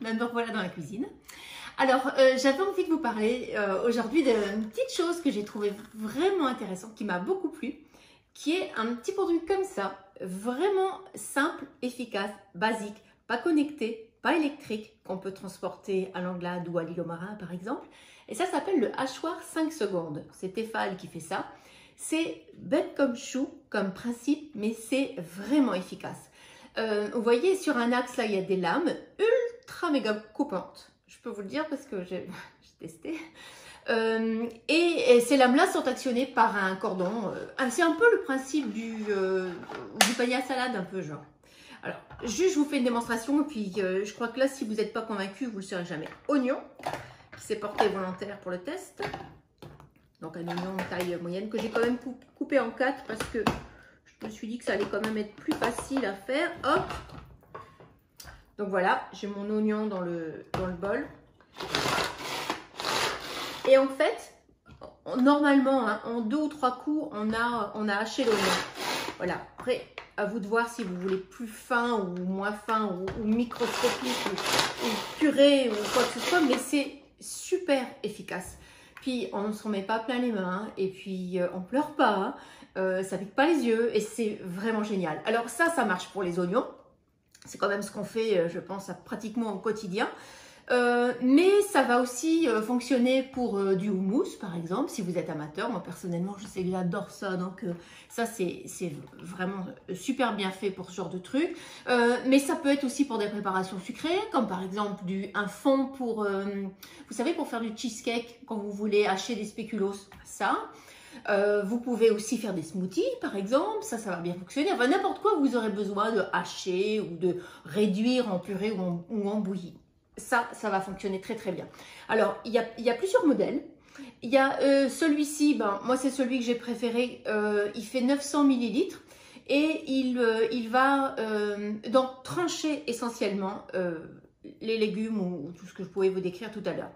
me revoilà dans la cuisine. Alors, j'avais envie de vous parler aujourd'hui d'une petite chose que j'ai trouvée vraiment intéressante, qui m'a beaucoup plu, qui est un petit produit comme ça, vraiment simple, efficace, basique, pas connecté, pas électrique, qu'on peut transporter à l'Anglade ou à l'île aux Marins par exemple. Et ça s'appelle le hachoir 5 secondes. C'est Tefal qui fait ça. C'est bête comme chou, comme principe, mais c'est vraiment efficace. Vous voyez, sur un axe, là, il y a des lames ultra méga coupantes. Je peux vous le dire parce que j'ai testé. Et ces lames-là sont actionnées par un cordon. C'est un peu le principe du panier à salade, un peu genre. Alors, juste, je vous fais une démonstration. Et puis, je crois que là, si vous n'êtes pas convaincu, vous ne le serez jamais. Oignon, qui s'est porté volontaire pour le test. Donc, un oignon de taille moyenne que j'ai quand même coupé en 4 parce que je me suis dit que ça allait quand même être plus facile à faire. Hop! Donc voilà, j'ai mon oignon dans le bol. Et en fait, normalement, hein, en 2 ou 3 coups, on a haché l'oignon. Voilà. Après, à vous de voir si vous voulez plus fin ou moins fin ou microscopique ou purée ou quoi que ce soit, mais c'est super efficace. Puis on ne s'en met pas plein les mains et puis on pleure pas, hein, ça pique pas les yeux et c'est vraiment génial. Alors ça marche pour les oignons. C'est quand même ce qu'on fait, je pense, pratiquement au quotidien. Mais ça va aussi fonctionner pour du houmous, par exemple, si vous êtes amateur. Moi, personnellement, je sais que j'adore ça. Donc, ça, c'est vraiment super bien fait pour ce genre de truc. Mais ça peut être aussi pour des préparations sucrées, comme par exemple un fond pour, vous savez, pour faire du cheesecake, quand vous voulez hacher des spéculoos, ça. Vous pouvez aussi faire des smoothies par exemple, ça va bien fonctionner. Enfin, n'importe quoi vous aurez besoin de hacher ou de réduire en purée ou en bouillie. Ça va fonctionner très très bien. Alors, il y a plusieurs modèles. Il y a celui-ci, moi c'est celui que j'ai préféré, il fait 900 ml et il va donc trancher essentiellement les légumes ou tout ce que je pouvais vous décrire tout à l'heure.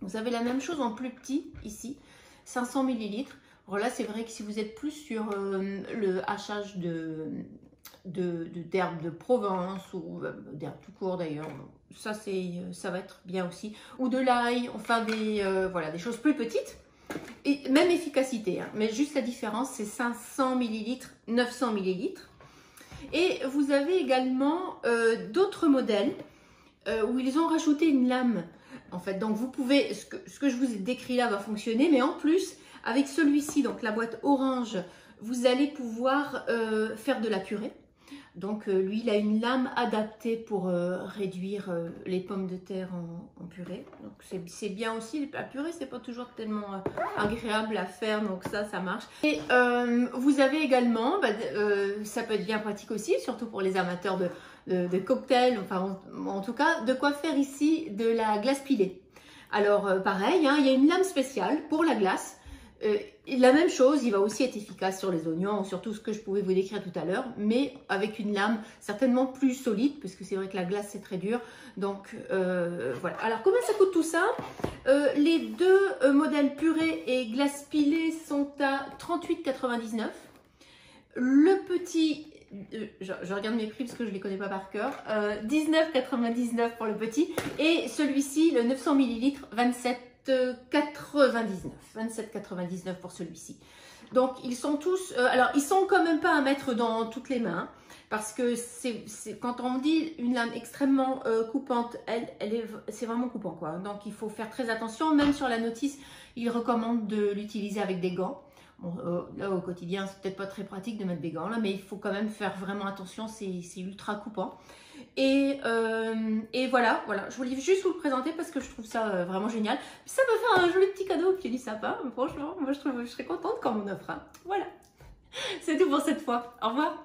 Vous avez la même chose en plus petit ici, 500 ml. Alors là, c'est vrai que si vous êtes plus sur le hachage d'herbes de Provence ou d'herbes tout court d'ailleurs, ça va être bien aussi. Ou de l'ail, enfin voilà, des choses plus petites. Et même efficacité, hein, mais juste la différence, c'est 500 ml, 900 ml. Et vous avez également d'autres modèles où ils ont rajouté une lame. En fait, donc vous pouvez, ce que je vous ai décrit là va fonctionner, mais en plus, avec celui-ci, donc la boîte orange, vous allez pouvoir faire de la purée. Donc lui, il a une lame adaptée pour réduire les pommes de terre en purée. Donc c'est bien aussi, la purée, c'est pas toujours tellement agréable à faire, donc ça marche. Et vous avez également, ça peut être bien pratique aussi, surtout pour les amateurs de cocktails, enfin en tout cas, de quoi faire ici de la glace pilée. Alors pareil, hein, il y a une lame spéciale pour la glace. La même chose, il va aussi être efficace sur les oignons, sur tout ce que je pouvais vous décrire tout à l'heure, mais avec une lame certainement plus solide, parce que c'est vrai que la glace c'est très dur. Donc voilà. Alors combien ça coûte tout ça? Les deux modèles purée et glace pilée sont à 38,99 €. Le petit, je regarde mes prix parce que je ne les connais pas par cœur, 19,99 € pour le petit, et celui-ci, le 900 ml, 27,99 pour celui-ci. Donc ils sont tous, alors ils sont quand même pas à mettre dans toutes les mains, parce que quand on dit une lame extrêmement coupante, c'est vraiment coupant quoi. Donc il faut faire très attention. Même sur la notice, ils recommandent de l'utiliser avec des gants. Bon, là au quotidien, c'est peut-être pas très pratique de mettre des gants là, mais il faut quand même faire vraiment attention. C'est ultra coupant. Et voilà, je voulais juste vous le présenter parce que je trouve ça vraiment génial. Ça peut faire un joli petit cadeau au pied du sapin. Franchement, moi je serais contente quand on m'en offre. Voilà, c'est tout pour cette fois. Au revoir.